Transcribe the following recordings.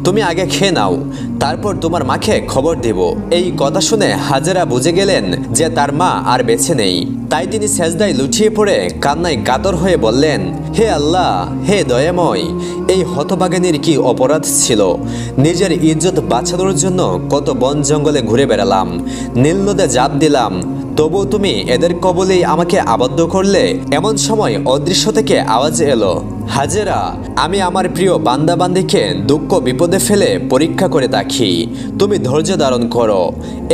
তুমি আগে খেয়ে নাও, তারপর তোমার মাকে খবর দেব। এই কথা শুনে হাজেরা বুঝে গেলেন যে তার মা আর বেঁচে নেই। তাই তিনি সেজদায় লুটিয়ে পড়ে কান্নায় কাতর হয়ে বললেন, হে আল্লাহ, হে দয়াময়, এই হতভাগিনীর কি অপরাধ ছিল? নিজের ইজ্জত বাঁচানোর জন্য কত বন জঙ্গলে ঘুরে বেড়ালাম, নীল নদে জাপ দিলাম, তবু তুমি এদের কবলেই আমাকে আবদ্ধ করলে। এমন সময় অদৃশ্য থেকে আওয়াজ এলো, হাজেরা, আমি আমার প্রিয় বান্দাবান্দিকে দুঃখ বিপদে ফেলে পরীক্ষা করে দেখি, তুমি ধৈর্য ধারণ করো।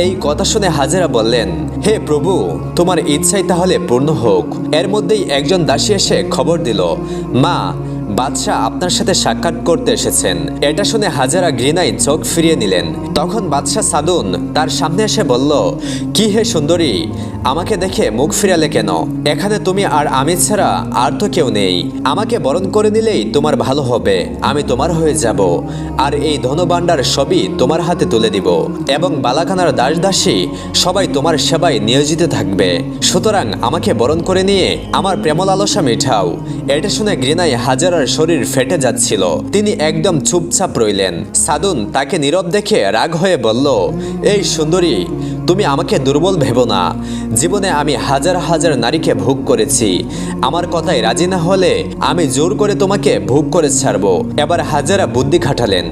এই কথা শুনে হাজেরা বললেন, হে প্রভু, তোমার ইচ্ছাই তাহলে পূর্ণ হোক। এর মধ্যেই একজন দাসী এসে খবর দিল, মা, বাদশাহ আপনার সাথে সাক্ষাৎ করতে এসেছেন। এটা শুনে হাজেরা ঘৃণায় চোখ ফিরিয়ে নিলেন। তখন বাদশাহ সাদুন তার সামনে এসে বলল, কি হে সুন্দরী, আমাকে দেখে মুখ ফিরালে কেন? এখানে তুমি আর আমি ছাড়া আর তো কেউ নেই। আমাকে বরণ করে নিলেই তোমার ভালো হবে, আমি তোমার হয়ে যাব, আর এই ধনভাণ্ডার সবই তোমার হাতে তুলে দিব, এবং বালাখানার দাস দাসী সবাই তোমার সেবায় নিয়োজিত থাকবে। সুতরাং আমাকে বরণ করে নিয়ে আমার প্রেম লালসা মিঠাও। এটা শুনে ঘৃণায় হাজেরার শরীর ফেটে যাচ্ছিল। তিনি একদম চুপচাপ রইলেন। সাদুন তাকে নীরব দেখে রাগ হয়ে বলল, এই সুন্দরী, তুমি আমাকে দুর্বল ভেবো না। জীবনে আমি হাজার হাজার নারীকে ভোগ করেছি। আমার কথায় রাজি না হলে আমি জোর করে তোমাকে ভোগ করে ছাড়বো। এবার হাজেরা বুদ্ধি খাটালেন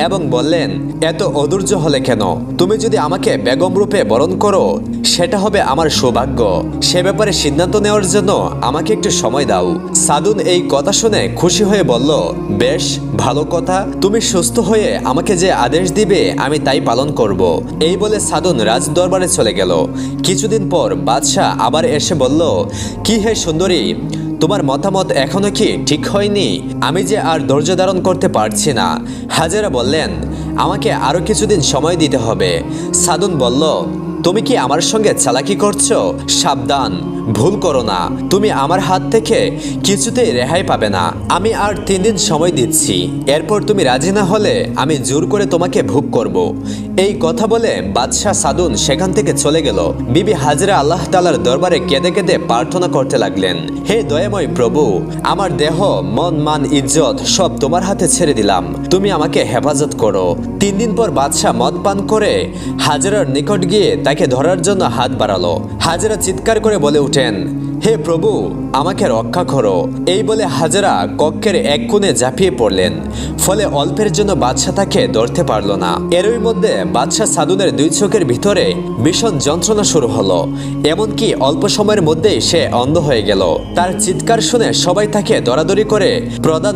এবং বললেন, এত অধৈর্য হলে কেন? তুমি যদি আমাকে বেগম রূপে বরণ করো, সেটা হবে আমার সৌভাগ্য। সে ব্যাপারে সিদ্ধান্ত নেওয়ার জন্য আমাকে একটু সময় দাও। সাদুন এই কথা শুনে খুশি হয়ে বলল, বেশ ভালো কথা, তুমি সুস্থ হয়ে আমাকে যে আদেশ দিবে আমি তাই পালন করব। এই বলে সাদুন রাজ দরবারে চলে গেল। কিছুদিন পর বাদশাহ আবার এসে বলল, কি হে সুন্দরী, তোমার মতামত এখনো কি ঠিক হয়নি? আমি যে আর ধৈর্য ধারণ করতে পারছি না। হাজেরা বললেন, আমাকে আরো কিছুদিন সময় দিতে হবে। সাদুন বলল, তুমি কি আমার সঙ্গে চালাকি করছো? সাবধান, ভুল করো না, তুমি আমার হাত থেকে কিছুতেই রেহাই পাবে না। আমি আর 3 দিন সময় দিচ্ছি, এরপর তুমি রাজি না হলে আমি জোর করে তোমাকে ভোগ করব। এই কথা বলে বাদশাহ সাদুন সেখান থেকে চলে গেল। বিবি হাজেরা আল্লাহ তাআলার দরবারে কেঁদে কেঁদে প্রার্থনা করতে লাগলেন, হে দয়াময় প্রভু, আমার দেহ, মন, মান, ইজ্জত সব তোমার হাতে ছেড়ে দিলাম, তুমি আমাকে হেফাজত করো। 3 দিন পর বাদশাহ মদ পান করে হাজেরার নিকট গিয়ে তাকে ধরার জন্য হাত বাড়ালো। হাজেরা চিৎকার করে বলে উঠেন, হে প্রভু, আমাকে রক্ষা করো। এই বলে হাজেরা কক্ষের এক কোণে ঝাঁপিয়ে পড়লেন। ফলে অল্পের জন্য বাদশাহ তাকে ধরতে পারল না। এরই মধ্যে বাদশাহ সাদুনের 2 চোখের ভিতরে ভীষণ যন্ত্রণা শুরু হলো। এমনকি অল্প সময়ের মধ্যেই সে অন্ধ হয়ে গেল। তার চিৎকার শুনে সবাই তাকে দরাদরি করে প্রধান